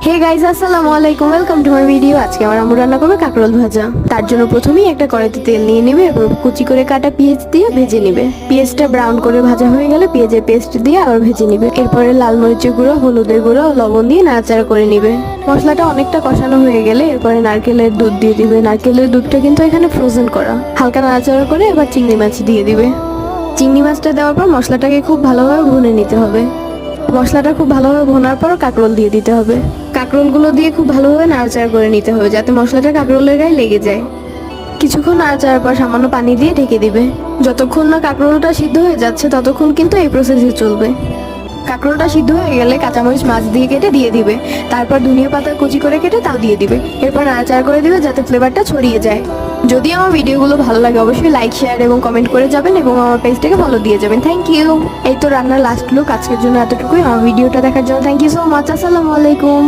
Hey guys, আসসালামু আলাইকুম, welcome to my video. আজকে আমার আম্মু রান্না করবে কাঁকরোল ভাজা। তার জন্য প্রথমেই একটা কড়াইতে তেল নিয়ে নেবে, এরপর কুচি করে কাটা পেঁয়াজ দিয়ে ভেজে নেবে। পেঁয়াজটা ব্রাউন করে ভাজা হয়ে গেলে পেঁয়াজের পেস্ট দিয়ে আবার ভেজে নেবে। এরপরে লাল মরিচের গুঁড়ো, হলুদের গুঁড়ো, লবণ দিয়ে নাড়াচাড়া করে নেবে। মশলাটা অনেকটা কষানো হয়ে গেলে এরপরে নারকেলের দুধ দিয়ে দিবে। নারকেলের দুধটা কিন্তু এখানে ফ্রোজেন করা। হালকা নাড়াচাড়া করে এবার চিংড়ি মাছ দিয়ে দিবে। চিংড়ি মাছটা দেওয়ার পর মশলাটাকে খুব ভালোভাবে ভুনে নিতে হবে। মশলাটা খুব ভালোভাবে ভোনার পর কাঁকরোল দিয়ে দিতে হবে। কাঁকরোলগুলো দিয়ে খুব ভালোভাবে নাড়াচাড়া করে নিতে হবে যাতে মশলাটা কাঁকরোলের গায়ে লেগে যায়। কিছুক্ষণ নাড়াচাড়ার পর সামান্য পানি দিয়ে ঢেকে দিবে। যতক্ষণ না কাঁকরোলটা সিদ্ধ হয়ে যাচ্ছে ততক্ষণ কিন্তু এই প্রসেসই চলবে। কাঁকরোলটা সিদ্ধ হয়ে গেলে কাঁচামরিচ মাছ দিয়ে কেটে দিয়ে দিবে। তারপর ধনিয়া পাতা কুচি করে কেটে তাও দিয়ে দিবে। এরপর নাড়াচাড়া করে দিবে যাতে ফ্লেভারটা ছড়িয়ে যায়। যদি আমার ভিডিওগুলো ভালো লাগে অবশ্যই লাইক, শেয়ার এবং কমেন্ট করে যাবেন এবং আমার পেজটাকে ফলো দিয়ে যাবেন। Thank you. এই তো রান্নার লাস্ট লুক। আজকের জন্য এতটুকুই। আমার ভিডিওটা দেখার জন্য থ্যাংক ইউ সো মাচ। আসসালামু আলাইকুম।